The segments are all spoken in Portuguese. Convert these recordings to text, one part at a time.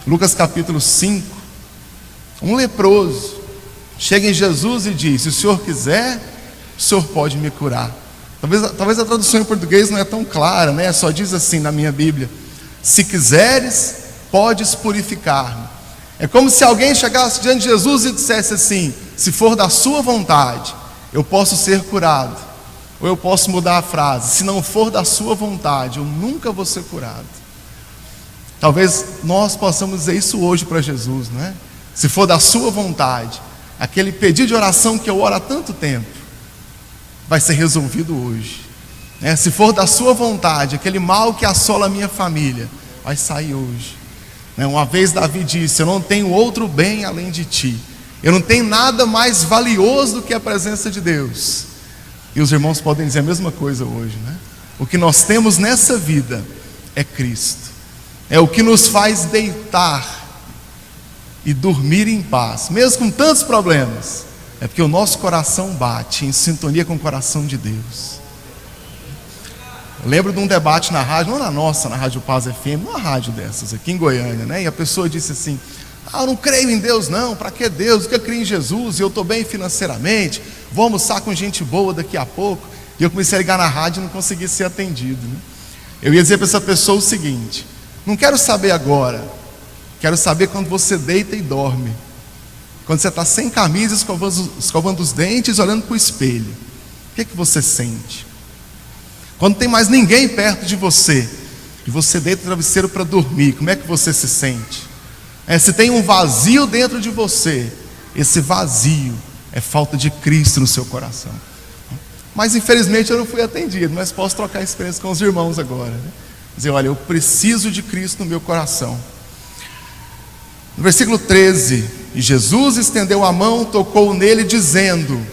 Lucas capítulo 5, um leproso chega em Jesus e diz: se o Senhor quiser, o Senhor pode me curar. Talvez a tradução em português não é tão clara, né? Só diz assim na minha Bíblia: se quiseres, podes purificar-me. É como se alguém chegasse diante de Jesus e dissesse assim: se for da sua vontade, eu posso ser curado. Ou eu posso mudar a frase: se não for da sua vontade, eu nunca vou ser curado. Talvez nós possamos dizer isso hoje para Jesus, não é? Se for da sua vontade, aquele pedido de oração que eu oro há tanto tempo vai ser resolvido hoje, né? Se for da sua vontade, aquele mal que assola a minha família vai sair hoje, né? Uma vez Davi disse: eu não tenho outro bem além de ti, eu não tenho nada mais valioso do que a presença de Deus. E os irmãos podem dizer a mesma coisa hoje, né? O que nós temos nessa vida é Cristo, é o que nos faz deitar e dormir em paz, mesmo com tantos problemas. É porque o nosso coração bate em sintonia com o coração de Deus. Eu lembro de um debate na rádio, não na nossa, na Rádio Paz FM, uma rádio dessas aqui em Goiânia, né? E a pessoa disse assim: eu não creio em Deus não, para que Deus? Eu creio em Jesus e eu estou bem financeiramente, vou almoçar com gente boa daqui a pouco. E eu comecei a ligar na rádio e não consegui ser atendido, né? Eu ia dizer para essa pessoa o seguinte: não quero saber agora, quero saber quando você deita e dorme, quando você está sem camisa, escovando os dentes, olhando para o espelho, o que você sente? Quando tem mais ninguém perto de você e você deita o travesseiro para dormir, como é que você se sente? Se tem um vazio dentro de você, esse vazio é falta de Cristo no seu coração. Mas infelizmente eu não fui atendido, mas posso trocar experiência com os irmãos agora, né? Dizer: olha, eu preciso de Cristo no meu coração. No versículo 13: e Jesus estendeu a mão, tocou nele, dizendo: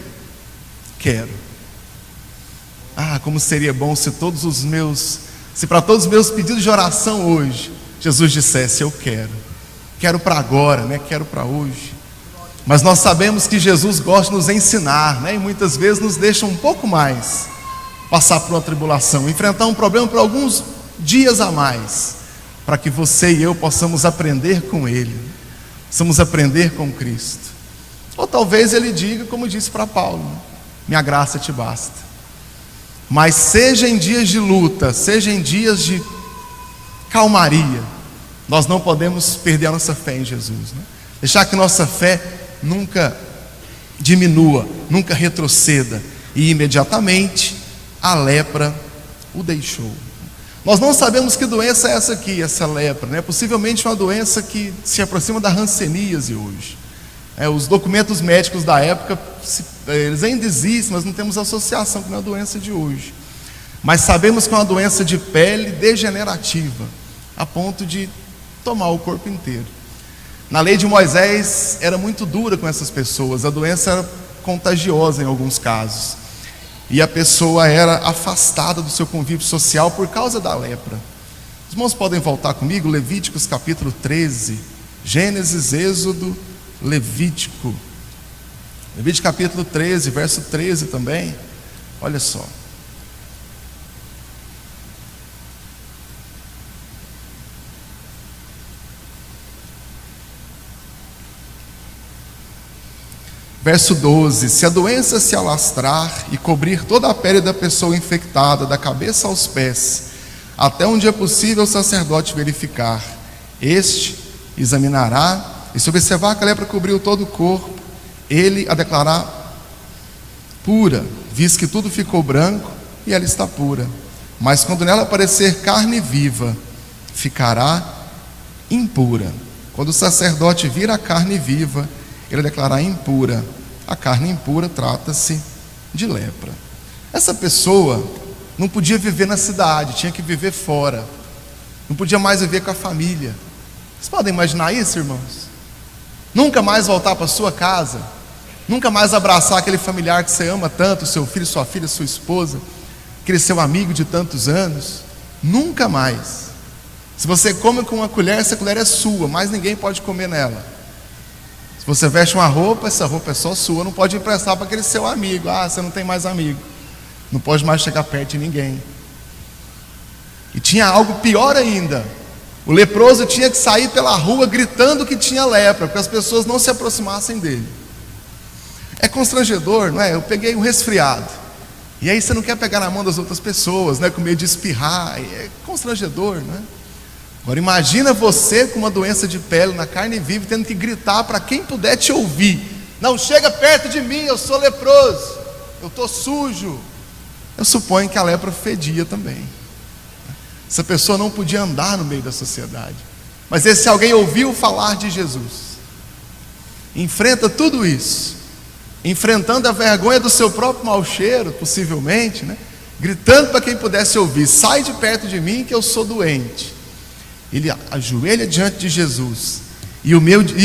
quero. Como seria bom se para todos os meus pedidos de oração hoje, Jesus dissesse: eu quero para agora, né? Quero para hoje. Mas nós sabemos que Jesus gosta de nos ensinar, né? E muitas vezes nos deixa um pouco mais passar por uma tribulação, enfrentar um problema por alguns dias a mais, para que você e eu possamos aprender com Ele, possamos aprender com Cristo. Ou talvez Ele diga, como disse para Paulo: minha graça te basta. Mas seja em dias de luta, seja em dias de calmaria, nós não podemos perder a nossa fé em Jesus, né? Deixar que nossa fé nunca diminua, nunca retroceda. E imediatamente a lepra o deixou. Nós não sabemos que doença é essa aqui, essa lepra, né? Possivelmente uma doença que se aproxima da hanseníase hoje. Os documentos médicos da época, eles ainda existem, mas não temos associação com a doença de hoje. Mas sabemos que é uma doença de pele degenerativa, a ponto de tomar o corpo inteiro. Na lei de Moisés era muito dura com essas pessoas, a doença era contagiosa em alguns casos, e a pessoa era afastada do seu convívio social por causa da lepra. Os irmãos podem voltar comigo, Levíticos capítulo 13, Gênesis, Êxodo, Levítico capítulo 13, verso 13 também. Olha só. Verso 12: se a doença se alastrar e cobrir toda a pele da pessoa infectada, da cabeça aos pés, até onde é possível o sacerdote verificar, este examinará, e se observar que a lepra cobriu todo o corpo, ele a declarará pura, visto que tudo ficou branco e ela está pura. Mas quando nela aparecer carne viva, ficará impura. Quando o sacerdote vir a carne viva, ele a declarará impura. A carne impura trata-se de lepra. Essa pessoa não podia viver na cidade, tinha que viver fora, não podia mais viver com a família. Vocês podem imaginar isso, irmãos? Nunca mais voltar para sua casa, nunca mais abraçar aquele familiar que você ama tanto, seu filho, sua filha, sua esposa, aquele seu amigo de tantos anos. Nunca mais. Se você come com uma colher, essa colher é sua, mas ninguém pode comer nela. Se você veste uma roupa, essa roupa é só sua, não pode emprestar para aquele seu amigo. Você não tem mais amigo, não pode mais chegar perto de ninguém. E tinha algo pior ainda: O leproso tinha que sair pela rua gritando que tinha lepra, para as pessoas não se aproximassem dele. É constrangedor, não é? Eu peguei um resfriado, e aí você não quer pegar na mão das outras pessoas, né? Com medo de espirrar, é constrangedor, não é? Agora imagina você com uma doença de pele na carne viva, tendo que gritar para quem puder te ouvir: não chega perto de mim, eu sou leproso, eu estou sujo. Eu suponho que a lepra fedia também. Essa pessoa não podia andar no meio da sociedade. Mas esse alguém ouviu falar de Jesus, enfrenta tudo isso, enfrentando a vergonha do seu próprio mau cheiro, possivelmente, né? Gritando para quem pudesse ouvir: sai de perto de mim que eu sou doente. Ele ajoelha diante de Jesus e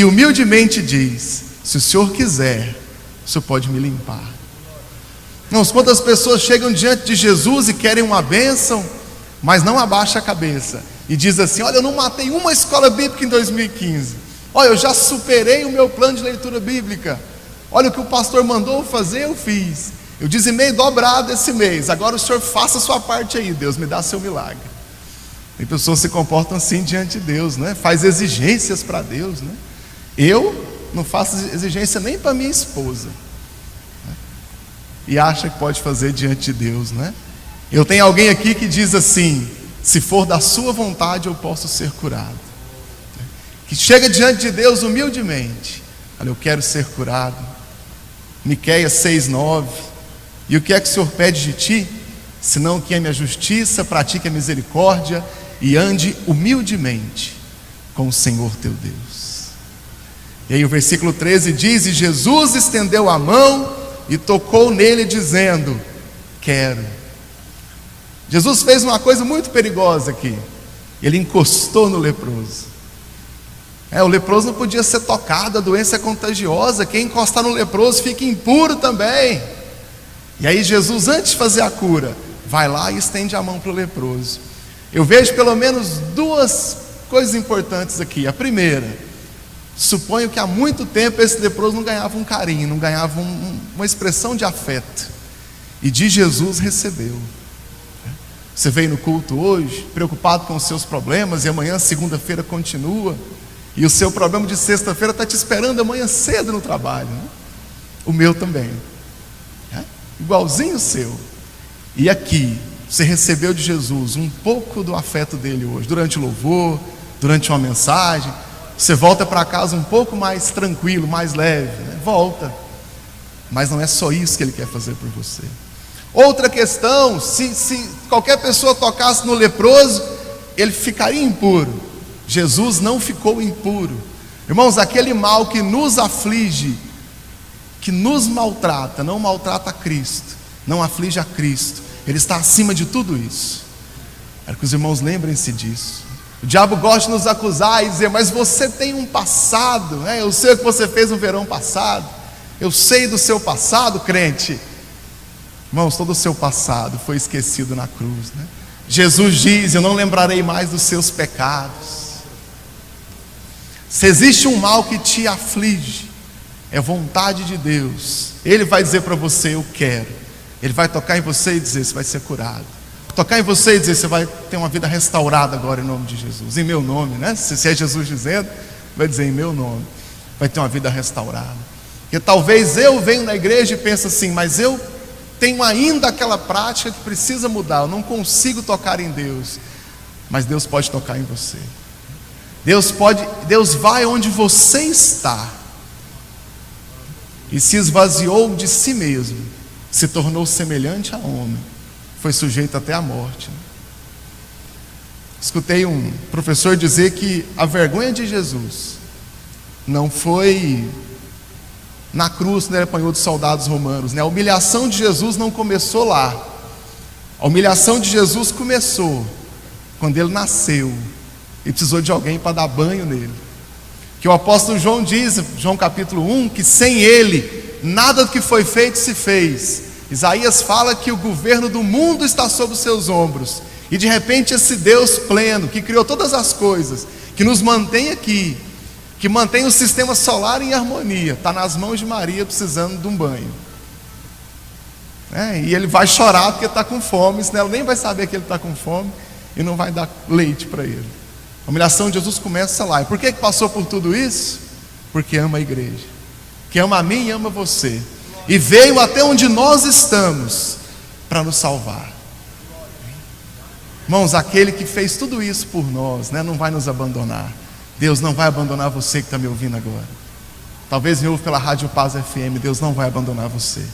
humildemente diz: se o Senhor quiser, o Senhor pode me limpar. Irmãos, quantas pessoas chegam diante de Jesus e querem uma bênção, mas não abaixa a cabeça e diz assim: olha, eu não matei uma escola bíblica em 2015, olha, eu já superei o meu plano de leitura bíblica, olha, o que o pastor mandou fazer eu fiz, eu dizimei dobrado esse mês, agora o Senhor faça a sua parte aí, Deus me dá seu milagre. Tem pessoas que se comportam assim diante de Deus, né? Faz exigências para Deus, né? Eu não faço exigência nem para minha esposa, né? E acha que pode fazer diante de Deus, né? Eu tenho alguém aqui que diz assim: se for da sua vontade eu posso ser curado, que chega diante de Deus humildemente: olha, eu quero ser curado. Miqueias 6:9, e o que é que o Senhor pede de ti? Senão que ame a justiça, pratique a misericórdia e ande humildemente com o Senhor teu Deus. E aí o versículo 13 diz: e Jesus estendeu a mão e tocou nele dizendo: quero. Jesus fez uma coisa muito perigosa aqui, ele encostou no leproso. O leproso não podia ser tocado, a doença é contagiosa, quem encostar no leproso fica impuro também. E aí Jesus, antes de fazer a cura, vai lá e estende a mão para o leproso. Eu vejo pelo menos duas coisas importantes aqui. A primeira, suponho que há muito tempo esse leproso não ganhava um carinho, não ganhava uma expressão de afeto, e de Jesus recebeu. Você veio no culto hoje preocupado com os seus problemas, e amanhã, segunda-feira, continua, e o seu problema de sexta-feira está te esperando amanhã cedo no trabalho, né? O meu também, igualzinho o seu. E aqui, você recebeu de Jesus um pouco do afeto dele hoje, durante o louvor, durante uma mensagem. Você volta para casa um pouco mais tranquilo, mais leve, né? Volta. Mas não é só isso que ele quer fazer por você. Outra questão: se qualquer pessoa tocasse no leproso, ele ficaria impuro. Jesus não ficou impuro. Irmãos, aquele mal que nos aflige, que nos maltrata, não maltrata a Cristo, não aflige a Cristo, ele está acima de tudo isso. Quero que os irmãos lembrem-se disso. O diabo gosta de nos acusar e dizer: mas você tem um passado, né? Eu sei o que você fez no verão passado, eu sei do seu passado, crente. Irmãos, todo o seu passado foi esquecido na cruz, né? Jesus diz: eu não lembrarei mais dos seus pecados. Se existe um mal que te aflige, é vontade de Deus. Ele vai dizer para você: eu quero. Ele vai tocar em você e dizer: você vai ser curado. Tocar em você e dizer: você vai ter uma vida restaurada agora em nome de Jesus. Em meu nome, né? Se é Jesus dizendo, vai dizer: em meu nome. Vai ter uma vida restaurada. Porque talvez eu venha na igreja e pense assim: mas eu tenho ainda aquela prática que precisa mudar, eu não consigo tocar em Deus. Mas Deus pode tocar em você. Deus vai onde você está. E se esvaziou de si mesmo, se tornou semelhante a homem, foi sujeito até à morte. Escutei um professor dizer que a vergonha de Jesus não foi na cruz, né, ele apanhou dos soldados romanos, né? A humilhação de Jesus não começou lá. A humilhação de Jesus começou quando ele nasceu e precisou de alguém para dar banho nele. Que o apóstolo João diz, João capítulo 1, que sem ele nada do que foi feito se fez. Isaías fala que o governo do mundo está sobre os seus ombros, e de repente esse Deus pleno, que criou todas as coisas, que nos mantém aqui, que mantém o sistema solar em harmonia, está nas mãos de Maria precisando de um banho, e ele vai chorar porque está com fome, senão ela nem vai saber que ele está com fome, e não vai dar leite para ele. A humilhação de Jesus começa lá. E por que passou por tudo isso? Porque ama a igreja, que ama a mim e ama você, e veio até onde nós estamos para nos salvar. Irmãos, aquele que fez tudo isso por nós, não vai nos abandonar. Deus não vai abandonar você que está me ouvindo agora. Talvez me ouve pela Rádio Paz FM. Deus não vai abandonar você.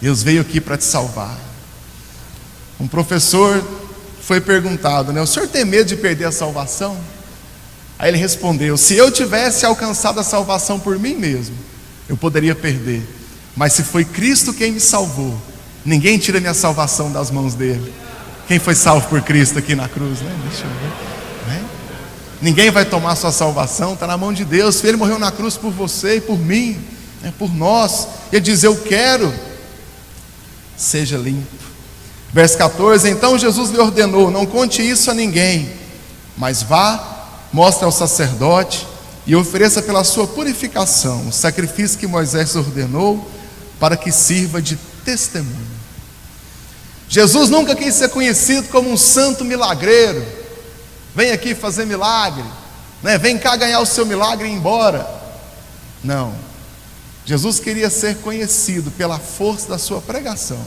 Deus veio aqui para te salvar. Um professor foi perguntado, o senhor tem medo de perder a salvação? Aí ele respondeu: se eu tivesse alcançado a salvação por mim mesmo, eu poderia perder, mas se foi Cristo quem me salvou, ninguém tira minha salvação das mãos dele. Quem foi salvo por Cristo aqui na cruz, Deixa eu ver, Ninguém vai tomar sua salvação, está na mão de Deus. Ele morreu na cruz por você e por mim, por nós. Ele diz: eu quero, seja limpo. Verso 14: então Jesus lhe ordenou: não conte isso a ninguém, mas vá, mostre ao sacerdote e ofereça pela sua purificação o sacrifício que Moisés ordenou, para que sirva de testemunho. Jesus nunca quis ser conhecido como um santo milagreiro. Vem aqui fazer milagre, vem cá ganhar o seu milagre e ir embora. Não, Jesus queria ser conhecido pela força da sua pregação,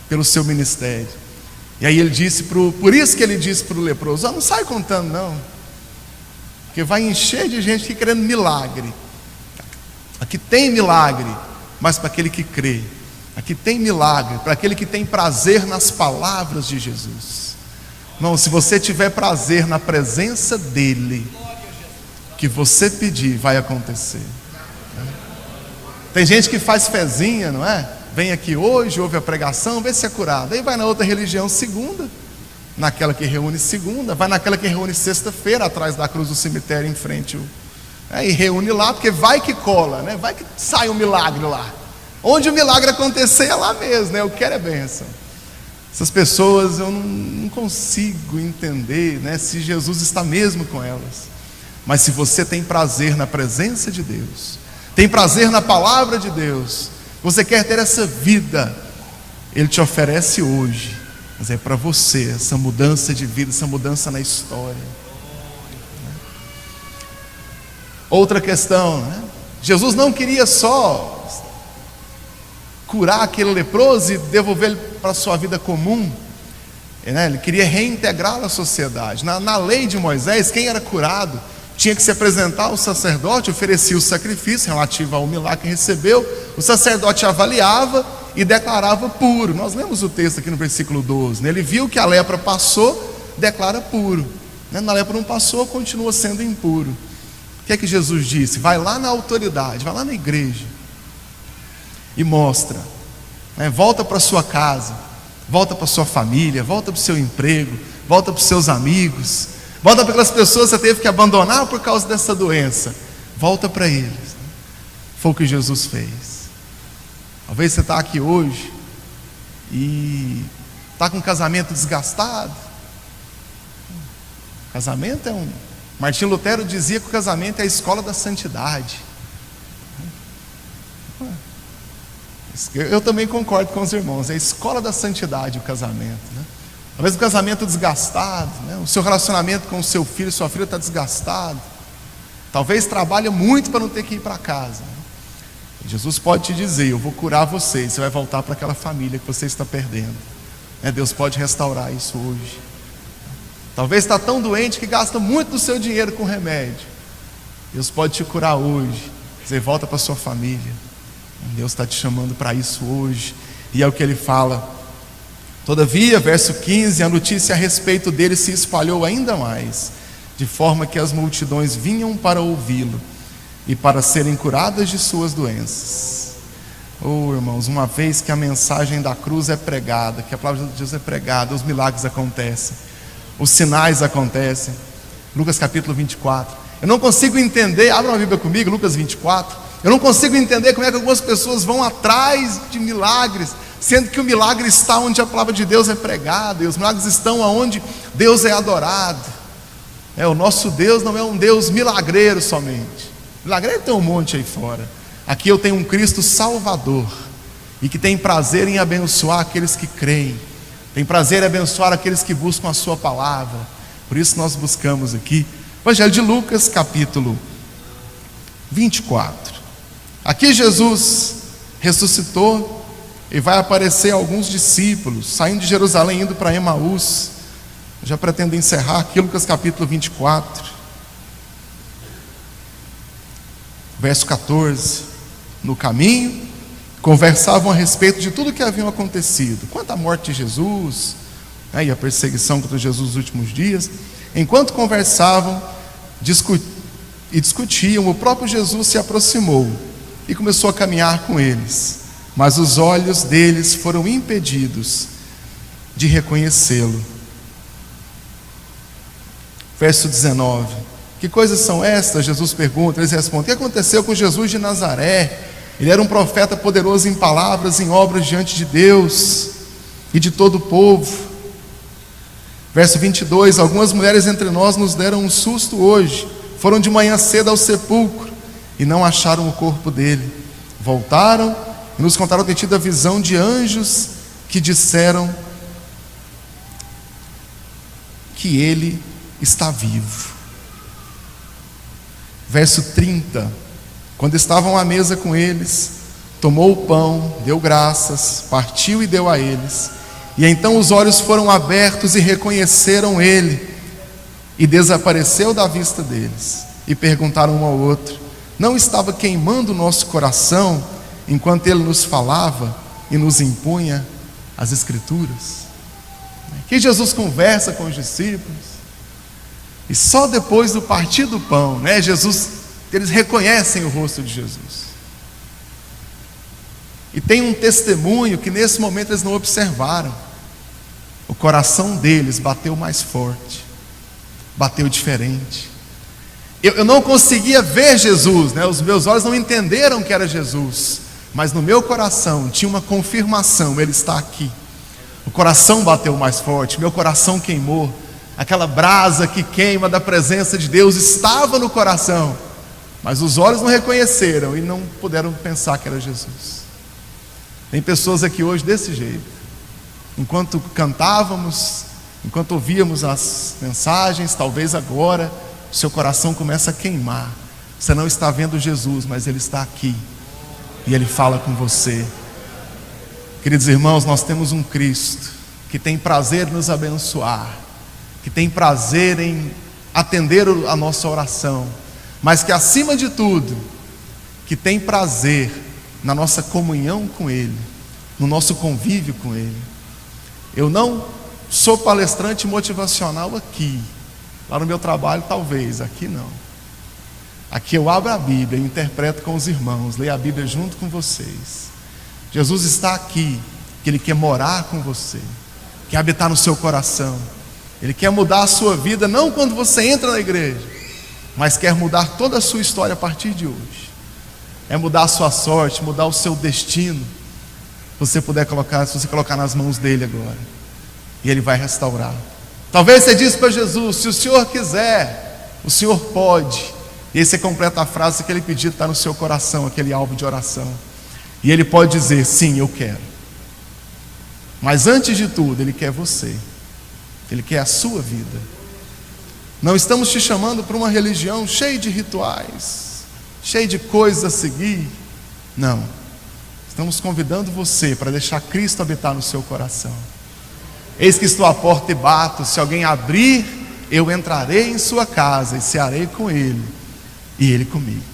pelo seu ministério. E aí ele disse, por isso que ele disse para o leproso: não sai contando não, porque vai encher de gente aqui querendo milagre. Aqui tem milagre, mas para aquele que crê. Aqui tem milagre para aquele que tem prazer nas palavras de Jesus. Irmão, se você tiver prazer na presença dele, o que você pedir vai acontecer. Tem gente que faz fezinha, não é? Vem aqui hoje, ouve a pregação, vê se é curado. Aí vai na outra religião segunda, naquela que reúne segunda, vai naquela que reúne sexta-feira, atrás da cruz do cemitério, em frente, e reúne lá, porque vai que cola, vai que sai um milagre lá. Onde o milagre acontecer é lá mesmo, eu quero é bênção. Essas pessoas eu não consigo entender, se Jesus está mesmo com elas. Mas se você tem prazer na presença de Deus, tem prazer na palavra de Deus, você quer ter essa vida, Ele te oferece hoje. Mas é para você essa mudança de vida, essa mudança na história. Outra questão, Jesus não queria só curar aquele leproso e devolver ele para a sua vida comum, ele queria reintegrá-lo à sociedade. Na lei de Moisés, quem era curado tinha que se apresentar ao sacerdote, oferecia o sacrifício relativo ao milagre que recebeu, o sacerdote avaliava e declarava puro. Nós lemos o texto aqui no versículo 12, ele viu que a lepra passou, declara puro, na lepra não passou, continua sendo impuro. O que é que Jesus disse? Vai lá na autoridade, vai lá na igreja e mostra, volta para sua casa, volta para sua família, volta para o seu emprego, volta para os seus amigos, volta para aquelas pessoas que você teve que abandonar por causa dessa doença, volta para eles. Foi o que Jesus fez. Talvez você está aqui hoje e está com um casamento desgastado. Casamento Martim Lutero dizia que o casamento é a escola da santidade. Eu também concordo com os irmãos, é a escola da santidade o casamento. Talvez o casamento desgastado, o seu relacionamento com o seu filho, sua filha está desgastado. Talvez trabalha muito para não ter que ir para casa. Jesus pode te dizer: eu vou curar você, e você vai voltar para aquela família que você está perdendo. Deus pode restaurar isso hoje. Talvez está tão doente que gasta muito do seu dinheiro com remédio. Deus pode te curar hoje. Você volta para a sua família. Deus está te chamando para isso hoje. E é o que ele fala. Todavia, verso 15, a notícia a respeito dele se espalhou ainda mais, de forma que as multidões vinham para ouvi-lo e para serem curadas de suas doenças. Oh, irmãos, uma vez que a mensagem da cruz é pregada, que a palavra de Deus é pregada, os milagres acontecem, os sinais acontecem. Lucas capítulo 24. Eu não consigo entender, abra uma Bíblia comigo, Lucas 24. Eu não consigo entender como é que algumas pessoas vão atrás de milagres, sendo que o milagre está onde a palavra de Deus é pregada, e os milagres estão onde Deus é adorado. O nosso Deus não é um Deus milagreiro somente. Milagreiro tem um monte aí fora. Aqui eu tenho um Cristo Salvador, e que tem prazer em abençoar aqueles que creem, tem prazer em abençoar aqueles que buscam a sua palavra, Por isso nós buscamos aqui Evangelho de Lucas, capítulo 24. Aqui Jesus ressuscitou e vai aparecer alguns discípulos saindo de Jerusalém, indo para Emaús. Eu já pretendo encerrar aqui Lucas capítulo 24, verso 14. No caminho, conversavam a respeito de tudo o que havia acontecido, quanto à morte de Jesus, e a perseguição contra Jesus nos últimos dias. Enquanto conversavam e discutiam, o próprio Jesus se aproximou e começou a caminhar com eles, mas os olhos deles foram impedidos de reconhecê-lo. Verso 19: que coisas são estas? Jesus pergunta. Eles respondem: o que aconteceu com Jesus de Nazaré? Ele era um profeta poderoso em palavras, em obras diante de Deus e de todo o povo. Verso 22: algumas mulheres entre nós nos deram um susto hoje. Foram de manhã cedo ao sepulcro e não acharam o corpo dele. Voltaram e nos contaram ter tido a visão de anjos que disseram que ele está vivo. Verso 30: quando estavam à mesa com eles, tomou o pão, deu graças, partiu e deu a eles. E então os olhos foram abertos e reconheceram ele, e desapareceu da vista deles. E perguntaram um ao outro: não estava queimando o nosso coração enquanto ele nos falava e nos impunha as Escrituras? Aqui Jesus conversa com os discípulos, e só depois do partir do pão, eles reconhecem o rosto de Jesus. E tem um testemunho que nesse momento eles não observaram. O coração deles bateu mais forte, bateu diferente. Eu não conseguia ver Jesus, os meus olhos não entenderam que era Jesus, mas no meu coração tinha uma confirmação: ele está aqui. O coração bateu mais forte, meu coração queimou. Aquela brasa que queima da presença de Deus estava no coração, mas os olhos não reconheceram e não puderam pensar que era Jesus. Tem pessoas aqui hoje desse jeito. Enquanto cantávamos, enquanto ouvíamos as mensagens, talvez agora o seu coração começa a queimar. Você não está vendo Jesus, mas ele está aqui e ele fala com você. Queridos irmãos, nós temos um Cristo que tem prazer em nos abençoar, que tem prazer em atender a nossa oração, mas que acima de tudo, que tem prazer na nossa comunhão com ele, no nosso convívio com ele. Eu não sou palestrante motivacional aqui. Lá no meu trabalho talvez, aqui não. Aqui eu abro a Bíblia e interpreto com os irmãos, leio a Bíblia junto com vocês. Jesus está aqui, que ele quer morar com você, quer habitar no seu coração. Ele quer mudar a sua vida, não quando você entra na igreja, mas quer mudar toda a sua história a partir de hoje. É mudar a sua sorte, mudar o seu destino. Se você colocar nas mãos dele agora, e ele vai restaurar. Talvez você disse para Jesus: se o Senhor quiser, o Senhor pode. E aí você completa a frase: aquele pedido está no seu coração, aquele alvo de oração. E ele pode dizer: sim, eu quero. Mas antes de tudo, ele quer você. Ele quer a sua vida. Não estamos te chamando para uma religião cheia de rituais, cheia de coisas a seguir. Não. Estamos convidando você para deixar Cristo habitar no seu coração. Eis que estou à porta e bato. Se alguém abrir, eu entrarei em sua casa e cearei com ele e ele comigo.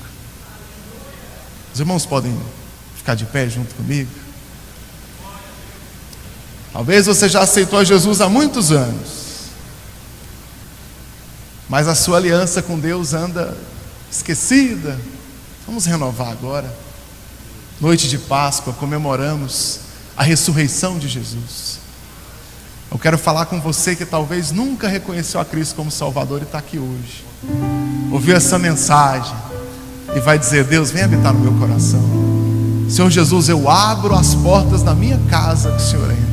Os irmãos podem ficar de pé junto comigo? Talvez você já aceitou Jesus há muitos anos, mas a sua aliança com Deus anda esquecida. Vamos renovar agora. Noite de Páscoa, comemoramos a ressurreição de Jesus. Eu quero falar com você que talvez nunca reconheceu a Cristo como Salvador e está aqui hoje. Ouviu essa mensagem e vai dizer: Deus, vem habitar no meu coração. Senhor Jesus, eu abro as portas da minha casa que o Senhor entra.